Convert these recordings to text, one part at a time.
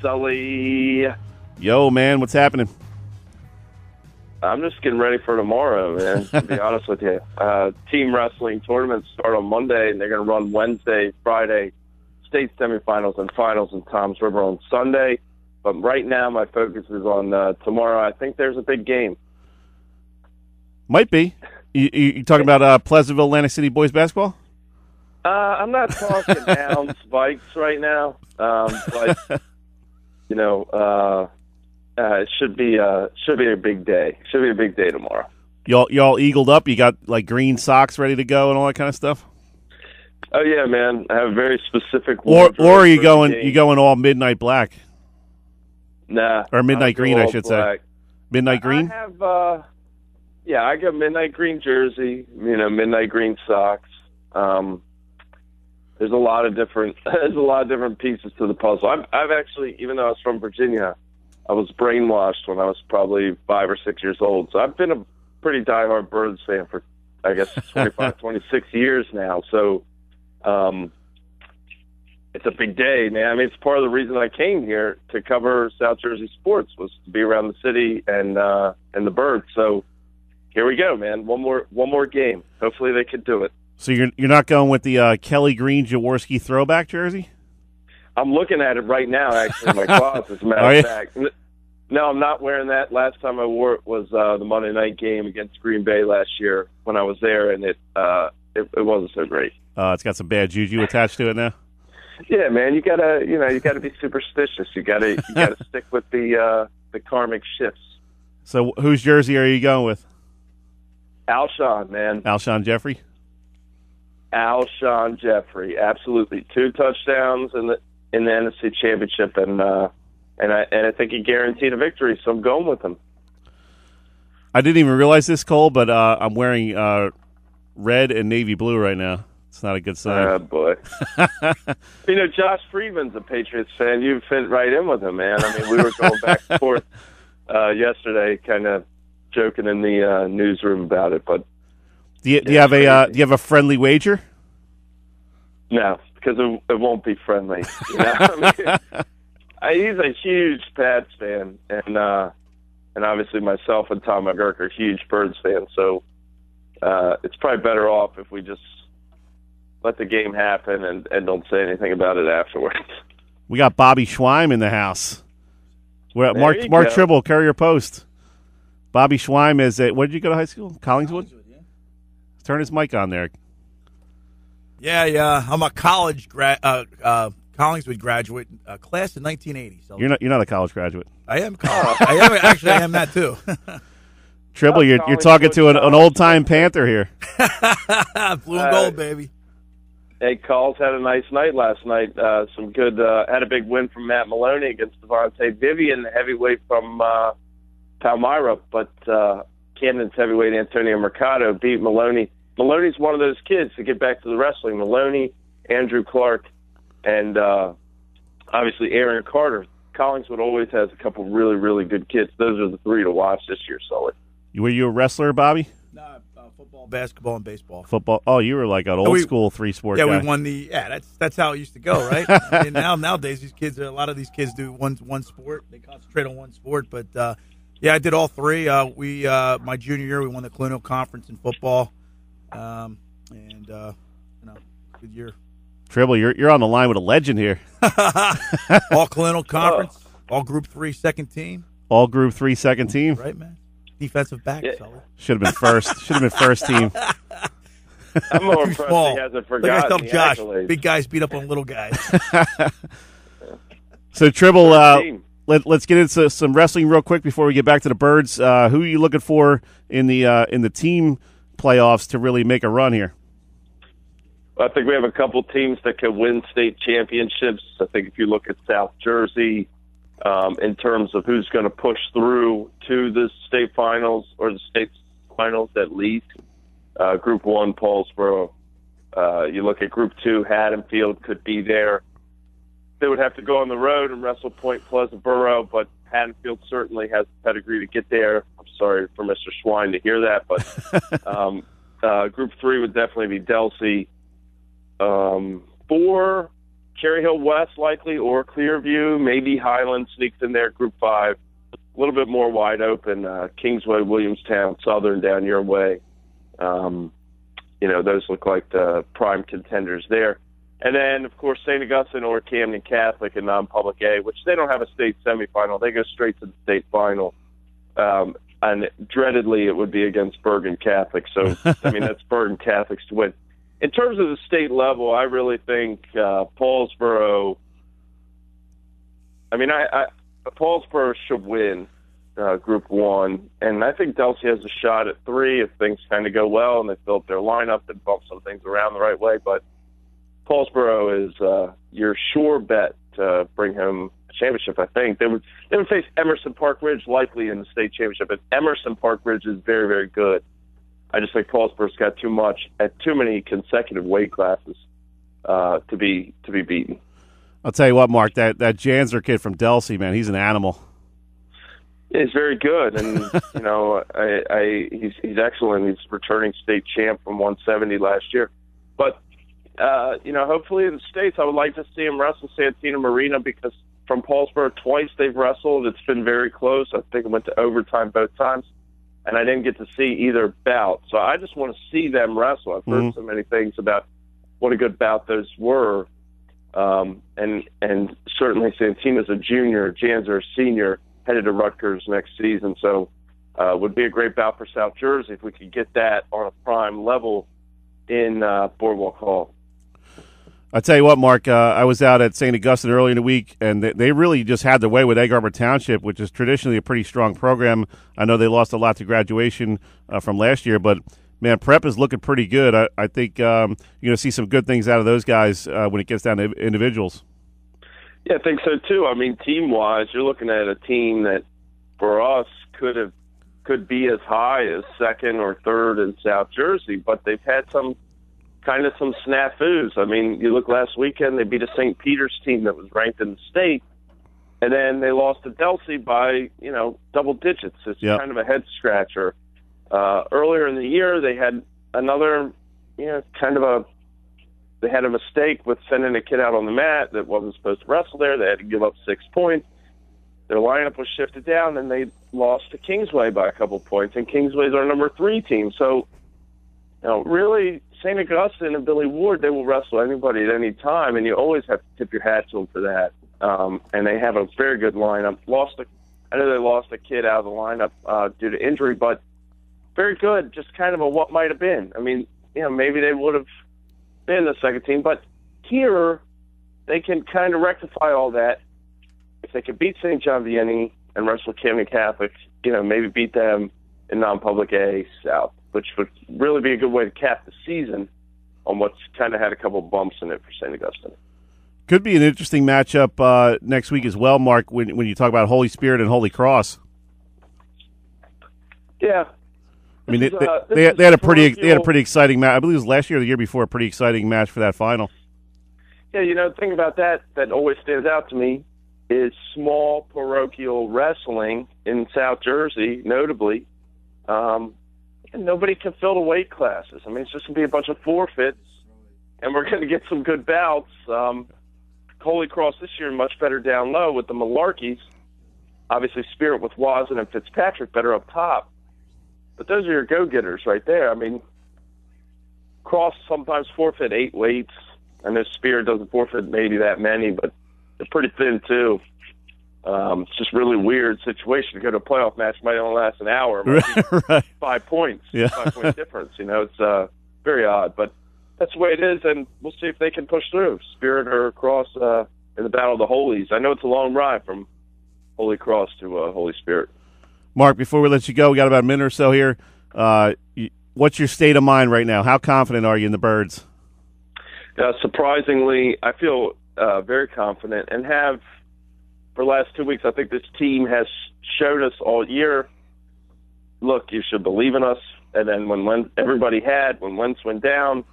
Sully. Yo, man, what's happening? I'm just getting ready for tomorrow, man, to be honest with you. Team wrestling tournaments start on Monday, and they're going to run Wednesday, Friday, state semifinals and finals in Toms River on Sunday. But right now, my focus is on tomorrow. I think there's a big game. Might be. You talking about Pleasantville, Atlantic City boys basketball? I'm not talking down spikes right now, but you know, it should be a big day. Should be a big day tomorrow. Y'all eagled up. You got like green socks ready to go and all that kind of stuff. Oh yeah, man. I have a very specific. Or are you going all midnight black? Nah, or midnight green, I should black. say. Midnight green. I have. I got midnight green jersey. You know, midnight green socks. There's a lot of different pieces to the puzzle. I've actually, even though I was from Virginia, I was brainwashed when I was probably 5 or 6 years old. So I've been a pretty diehard Birds fan for, I guess, 25, 26 years now. So it's a big day, man. I mean, it's part of the reason I came here to cover South Jersey sports, was to be around the city and the Birds. So here we go, man. One more game. Hopefully they can do it. So you're not going with the Kelly Green Jaworski throwback jersey? I'm looking at it right now, actually, in my closet, as a matter of fact. No, I'm not wearing that. Last time I wore it was the Monday night game against Green Bay last year when I was there, and it wasn't so great. It's got some bad juju attached to it now. Yeah, man, you gotta be superstitious. You gotta stick with the karmic shifts. So whose jersey are you going with? Alshon, man. Alshon Jeffrey. Alshon Jeffrey, absolutely. 2 touchdowns in the NFC Championship, and I think he guaranteed a victory. So I'm going with him. I didn't even realize this, Cole, but I'm wearing red and navy blue right now. It's not a good sign. Oh boy. You know, Josh Friedman's a Patriots fan. You fit right in with him, man. I mean, we were going back and forth yesterday, kind of joking in the newsroom about it, but. Do you have a friendly wager? No, because it won't be friendly. You know? I mean, he's a huge Pats fan, and obviously myself and Tom McGurk are huge Birds fans. So it's probably better off if we just let the game happen and don't say anything about it afterwards. We got Bobby Schweim in the house. We're at Mark Trible, Courier-Post. Bobby Schweim is at, where did you go to high school? Collingswood? Turn his mic on there. Yeah. I'm a college Collingswood graduate, class of 1980. So you're not a college graduate. I am college. I am that too. Trible, you're talking to an old time Panther here. Blue and gold, baby. Hey, Calls had a nice night last night. Some good. Had a big win from Matt Maloney against Devontae Vivian, the heavyweight from Palmyra, but. Camden's heavyweight Antonio Mercado beat Maloney. Maloney's one of those kids, to get back to the wrestling. Maloney, Andrew Clark, and obviously Aaron Carter. Collingswood always has a couple really, really good kids. Those are the 3 to watch this year, Sully. Were you a wrestler, Bobby? No, football, basketball, and baseball. Football. Oh, you were like an old school 3-sport guy. Yeah, we won the. Yeah, that's how it used to go, right? I mean, nowadays a lot of these kids do one sport. They concentrate on one sport, but. Yeah, I did all 3. My junior year, we won the Colonial Conference in football, good year. Trible, you're on the line with a legend here. All Colonial Conference, all Group 3 second team. All Group 3 second team. Right, man. Defensive back, yeah. Should have been first. Should have been first team. I'm more impressed he hasn't forgotten. Look at Josh. Big guys beat up on little guys. So Trible. Let's get into some wrestling real quick before we get back to the Birds. Who are you looking for in the team playoffs to really make a run here? I think we have a couple teams that can win state championships. I think if you look at South Jersey, in terms of who's going to push through to the state finals or the state finals at least, Group 1, Paulsboro. You look at Group 2, Haddonfield could be there. They would have to go on the road and wrestle Point Pleasantville, but Haddonfield certainly has the pedigree to get there. I'm sorry for Mr. Schwein to hear that, but Group 3 would definitely be Delsey. 4, Cherry Hill West likely, or Clearview. Maybe Highland sneaks in there, Group 5. A little bit more wide open. Kingsway, Williamstown, Southern down your way. Those look like the prime contenders there. And then, of course, St. Augustine or Camden Catholic in non-public A, which they don't have a state semifinal. They go straight to the state final. And dreadedly, it would be against Bergen Catholic. So, that's Bergen Catholics to win. In terms of the state level, I really think Paulsboro. Paulsboro should win Group 1, and I think Delsey has a shot at 3 if things kind of go well and they built their lineup and bump some things around the right way. But Paulsboro is your sure bet to bring home a championship. I think they would face Emerson Park Ridge likely in the state championship, but Emerson Park Ridge is very, very good. I just think Paulsboro's got too much at too many consecutive weight classes to be beaten. I'll tell you what, Mark, that Janzer kid from Delsey, man, he's an animal. He's very good, and he's excellent. He's returning state champ from 170 last year. But hopefully in the States, I would like to see him wrestle Santina Marina, because from Paulsboro twice they've wrestled. It's been very close. I think it went to overtime both times, and I didn't get to see either bout. So I just want to see them wrestle. I've heard so many things about what a good bout those were, and certainly Santina's a junior, Janzer a senior, headed to Rutgers next season. So would be a great bout for South Jersey if we could get that on a prime level in Boardwalk Hall. I'll tell you what, Mark, I was out at St. Augustine early in the week, and they really just had their way with Egg Harbor Township, which is traditionally a pretty strong program. I know they lost a lot to graduation from last year, but, man, prep is looking pretty good. I think you're going to see some good things out of those guys when it gets down to individuals. Yeah, I think so, too. Team-wise, you're looking at a team that, for us, could be as high as second or third in South Jersey, but they've had some snafus. You look last weekend, they beat a St. Peter's team that was ranked in the state, and then they lost to Delsey by, double digits. It's kind of a head-scratcher. Earlier in the year, they had another, they had a mistake with sending a kid out on the mat that wasn't supposed to wrestle there. They had to give up 6 points. Their lineup was shifted down, and they lost to Kingsway by a couple points, and Kingsway's our number 3 team. So, really, St. Augustine and Billy Ward, they will wrestle anybody at any time, and you always have to tip your hat to them for that. And they have a very good lineup. I know they lost a kid out of the lineup due to injury, but very good, just kind of a what might have been. Maybe they would have been the second team, but here they can kind of rectify all that. If they could beat St. John Vianney and wrestle Camden Catholic, maybe beat them in non-public A South, which would really be a good way to cap the season on what's kind of had a couple bumps in it for St. Augustine. Could be an interesting matchup next week as well, Mark, when you talk about Holy Spirit and Holy Cross. Yeah. They had a pretty exciting match. I believe it was last year or the year before, a pretty exciting match for that final. Yeah, the thing about that always stands out to me is small parochial wrestling in South Jersey, notably. And nobody can fill the weight classes. It's just going to be a bunch of forfeits, and we're going to get some good bouts. Holy Cross this year much better down low with the Malarkeys. Obviously, Spirit with Wazin and Fitzpatrick better up top. But those are your go-getters right there. Cross sometimes forfeit 8 weights. I know Spirit doesn't forfeit maybe that many, but they're pretty thin, too. It's just really weird situation to go to a playoff match. Might only last an hour. Right. 5 points. Yeah. 5-point difference. It's very odd. But that's the way it is, and we'll see if they can push through. Spirit or Cross in the Battle of the Holies. I know it's a long ride from Holy Cross to Holy Spirit. Mark, before we let you go, we got about a minute or so here. What's your state of mind right now? How confident are you in the Birds? Surprisingly, I feel very confident and have for the last 2 weeks. I think this team has showed us all year, look, you should believe in us. And then when Wentz went down,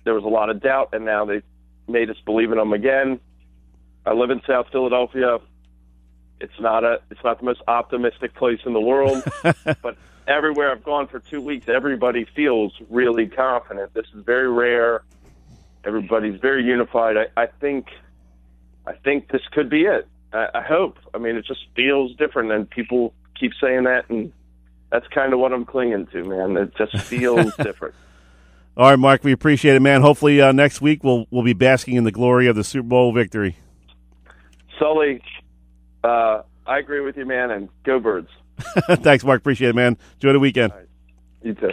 there was a lot of doubt, and now they've made us believe in them again. I live in South Philadelphia. It's not the most optimistic place in the world, but everywhere I've gone for 2 weeks, everybody feels really confident. This is very rare. Everybody's very unified. I think this could be it. I hope. I mean, it just feels different, and people keep saying that, and that's kind of what I'm clinging to, man. It just feels different. All right, Mark, we appreciate it, man. Hopefully next week we'll be basking in the glory of the Super Bowl victory. Sully, I agree with you, man, and go Birds. Thanks, Mark. Appreciate it, man. Enjoy the weekend. All right. You too.